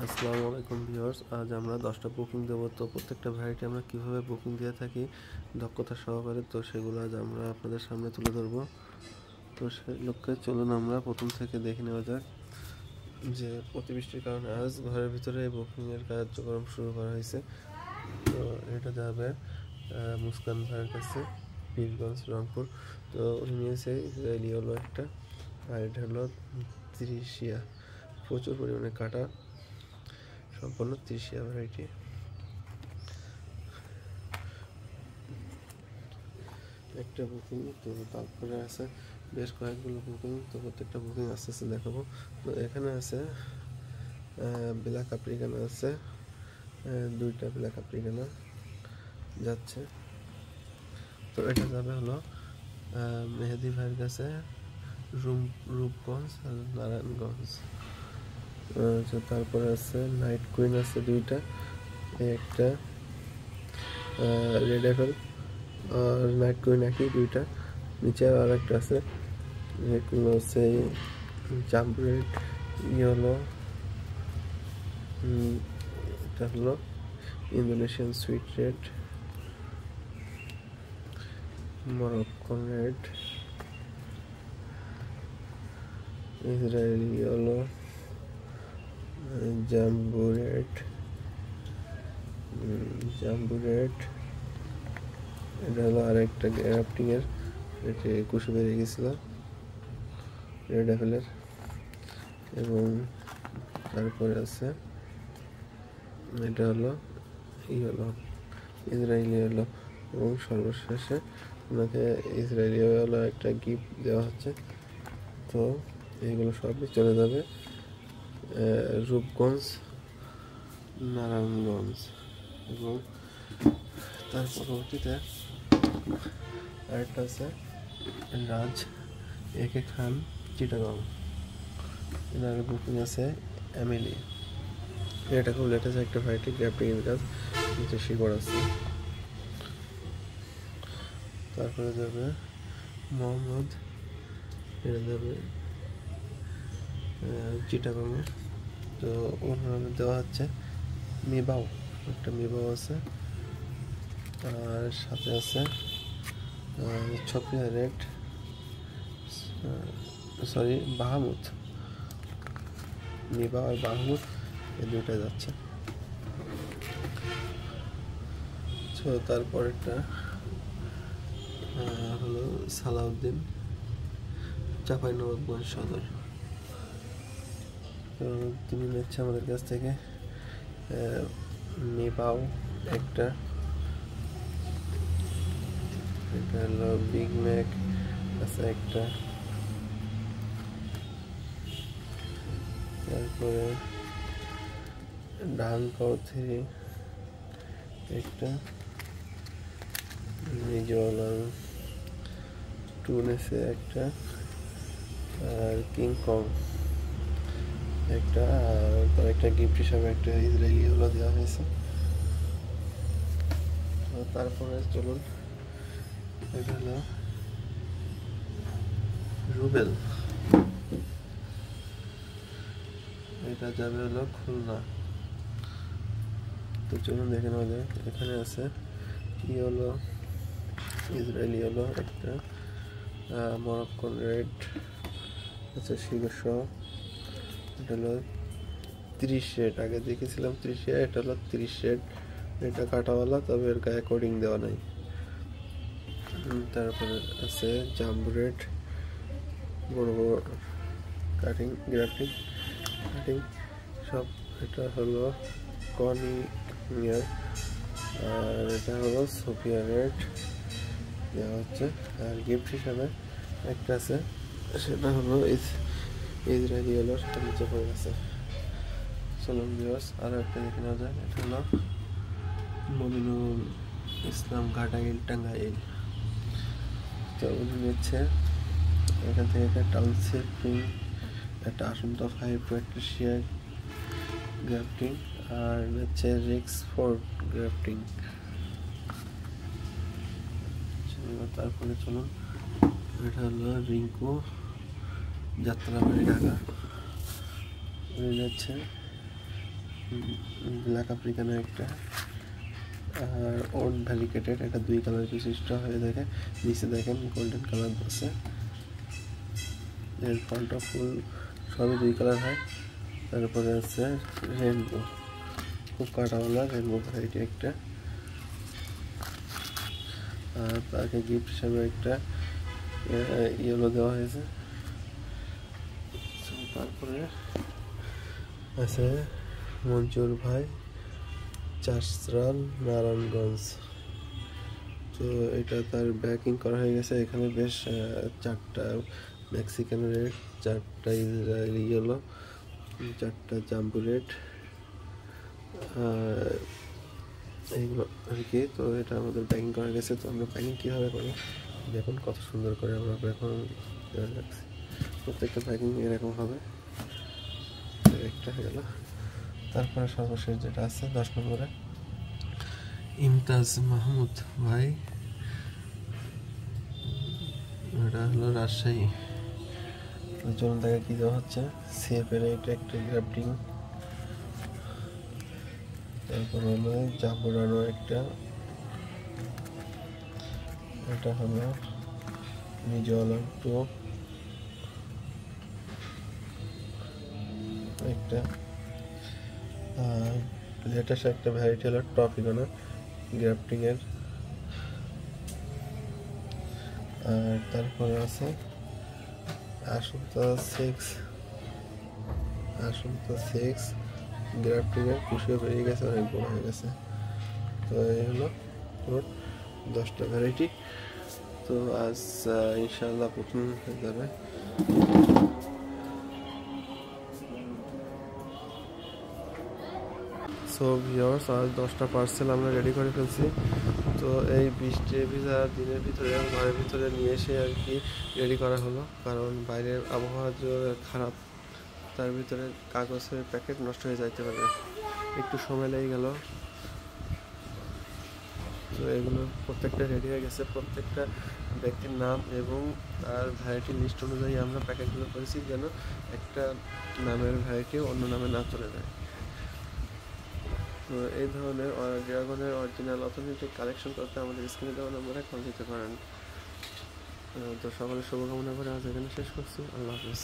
আসসালামু আলাইকুম ভিউয়ার্স, আজ আমরা 10টা বুকিং দেবো। তো প্রত্যেকটা ভ্যারাইটি আমরা কীভাবে বুকিং দিয়ে থাকি দক্ষতা সহকারে, তো সেগুলো আজ আমরা আপনাদের সামনে তুলে ধরবো। তো সেই লক্ষ্যে চলুন আমরা প্রথম থেকে দেখে নেওয়া যাক যে অতিবৃষ্টির কারণে আজ ঘরের ভিতরে বুকিংয়ের কার্যক্রম শুরু করা হয়েছে। তো এটা যাবে মুস্কান ভাইয়ের কাছে, পীরগঞ্জ, রংপুর। তো উনি নিয়েছে ইসরায়েলি হলো একটা, আর এটা হলো ত্রিশিয়া, প্রচুর পরিমাণে কাটা সম্পন্ন ত্রিশিয়া ভ্যারাইটি। একটা বুকিং, তো তারপরে আছে বেশ কয়েকগুলো বুকিং। তো প্রত্যেকটা বুকিং আস্তে আস্তে দেখাবো। তো এখানে আছে ব্ল্যাক আফ্রিকানা আছে, 2টা ব্ল্যাক আফ্রিকানা যাচ্ছে। তো এটা যাবে হলো মেহেদি ভাইয়ের কাছে, রূপগঞ্জ আর নারায়ণগঞ্জ। তারপরে আছে নাইট কুইন আছে 2টা, একটা রেড অ্যাপেল আর নাইট কুইন একই 2টা। নিচে আর একটা আছে, এগুলো হচ্ছে জাম্প রেড, ইয়েলো, এটা হলো Indonesian sweet red, Moroccan red, Israeli yellow, Jambu red, এটা হলো আরেকটা গ্রাফটিংয়ের, এটা 21 বেড়ে গেছিল রেড অ্যাপেলের। এবং তারপরে আছে এটা হলো ইসরায়েলি ইয়েলো। এবং সর্বশেষে ওনাকে ইসরায়েলি ইয়েলো একটা গিফট দেওয়া হচ্ছে। তো এইগুলো সবই চলে যাবে রূপগঞ্জ, নারায়ণগঞ্জ। এবং তার পরবর্তীতে আরেকটা আছে রাজ একে খান, চিটাগং। এনার বুকিং আছে এমিলি। এটা খুব লেটেস্ট একটা ভ্যারাইটি, গ্রাফটিংয়ের কাজ, নিচে শিকড় আছে। তারপরে যাবে মোহাম্মদ, এটা যাবে চিটাগংয়ে। তো ওর নামে দেওয়া হচ্ছে মিবাও, একটা মিবাও আছে। আর সাথে আছে ছপিয়া রেড, বাহামুদ। মিবা আর বাহামুদ এই 2টা যাচ্ছে। তো তারপরেরটা হলো সালাউদ্দিন, চাঁপাইনবাবগঞ্জ সদর। তো তিনি নিচ্ছে আমাদের কাছ থেকে মিবাও একটা, এটা হলো বিগ ম্যাক আছে একটা, তারপরে ডাঙ্কাও 3 একটা, মিজোরাম টুনেসে একটা, আর কিংকং একটা। আর তার একটা গিফট হিসাবে একটা ইসরায়েলি হলো দেওয়া হয়েছে। তো তারপরে চলুন, এটা হলো রুবেল, এটা যাবে হলো খুলনা। তো চলুন দেখে নেওয়া যায়। এখানে আছে ইয়েলো, ইসরায়েলি ইয়েলো একটা, মরক্কন রেড আচ্ছা, শীর্ষ এটা হলো 30 শেড। আগে দেখেছিলাম 30 শেড, এটা হলো 30 শেড। এটা কাটাওয়ালা, তবে এর গায়ে কোডিং দেওয়া নাই। তারপরে আছে জাম্বু রেড, বড় বড় কাটিং, গ্রাফটিং কাটিং সব। এটা হলো কনি ইয়ার, আর এটা হলো সোফিয়া রেড দেওয়া হচ্ছে। আর গিফট হিসাবে একটা আছে, সেটা হলো ইসরায়েলি হলো, সেটা নিচে পড়ে গেছে। চলুন ভিউয়ার্স আরও একটা দেখে নেওয়া যায়। এটা হলো মমিনুল ইসলাম, ঘাটাইল, টাঙ্গাইল। তো উনি নিচ্ছে এখান থেকে একটা টাউনশিপ পিং, একটা আসন্তা 5 প্র্যাকটিশিয়ার গ্রাফটিং, আর হচ্ছে রেক্সফোর্ড গ্রাফটিং। তারপরে চলুন, এটা হলো রিঙ্কু, যাত্রাবাড়ি, ঢাকা। উনি যাচ্ছে ব্ল্যাক আফ্রিকানের একটা, আর ওন ভ্যালিকেটেড, এটা 2 কালার বিশিষ্ট হয়ে থাকে। নিচে দেখেন গোল্ডেন কালার আছে, এর ফ্রন্ট অফ ফুল সবই 2 কালার হয়। তারপরে আছে রেনবো, খুব কাটাওয়ালা রেনবো ভ্যারাইটি একটা। আর তাকে গিফট হিসাবে একটা ইয়েলো দেওয়া হয়েছে। তারপরে আছে মঞ্জুর ভাই, চাষরাল, নারায়ণগঞ্জ। তো এটা তার ব্যাকিং করা হয়ে গেছে। এখানে বেশ 4টা মেক্সিকান রেড, 4টা ইসরায়েলি ইয়েলো, 4টা জাম্বু রেড, এইগুলো আর কি। তো এটা আমাদের প্যাকিং করা গেছে। তো আমরা প্যাকিং কীভাবে করি দেখুন, কত সুন্দর করে আমরা এখন রাখছি। প্রত্যেকটা প্যাকিং এরকম হবে। একটা হয়ে গেল। তারপরে সর্বশেষ যেটা আছে 10 নম্বরে, ইমতাজ মাহমুদ ভাই, এটা হলো রাজশাহী। চলুন তাকে কী দেওয়া হচ্ছে, সেফের এটা একটা গ্রাফটিং। তারপর হলো জাম্বুরানো একটা, এটা হলো মিজোয়ালাম টু একটা, লেটেস্ট একটা ভ্যারাইটি হলো ট্রপিকানা গ্রাফটিংয়ের। আর তারপরে আছে আসন্তা 6 গ্রাফটিংয়ের, কুশিও বেরিয়ে গেছে, অনেক বড় হয়ে গেছে। তো এই হলো মোট 10টা ভ্যারাইটি। তো আজ ইনশাআল্লাহ প্রথম হয়ে যাবে। সো ভিউয়ার্স, আজ 10টা পার্সেল আমরা রেডি করে ফেলছি। তো এই বৃষ্টি ভিজা দিনের ভিতরে ঘরের ভিতরে নিয়ে এসে আর কি রেডি করা হলো, কারণ বাইরের আবহাওয়া যে খারাপ, তার ভিতরে কাগজের প্যাকেট নষ্ট হয়ে যাইতে পারে, একটু সময় লেগে গেল। তো এগুলো প্রত্যেকটা রেডি হয়ে গেছে, প্রত্যেকটা ব্যক্তির নাম এবং তার ভ্যারাইটি লিস্ট অনুযায়ী আমরা প্যাকেটগুলো করেছি, যেন একটা নামের ভ্যারাইটি অন্য নামে না চলে যায়। তো এই ধরনের ড্রাগনের অরিজিনাল অথেন্টিক কালেকশন করতে আমাদের স্ক্রিনে দেওয়া নম্বরে কল দিতে পারেন। তো সকলের শুভকামনা করে আজ এখানে শেষ করছি। আল্লাহ হাফিজ।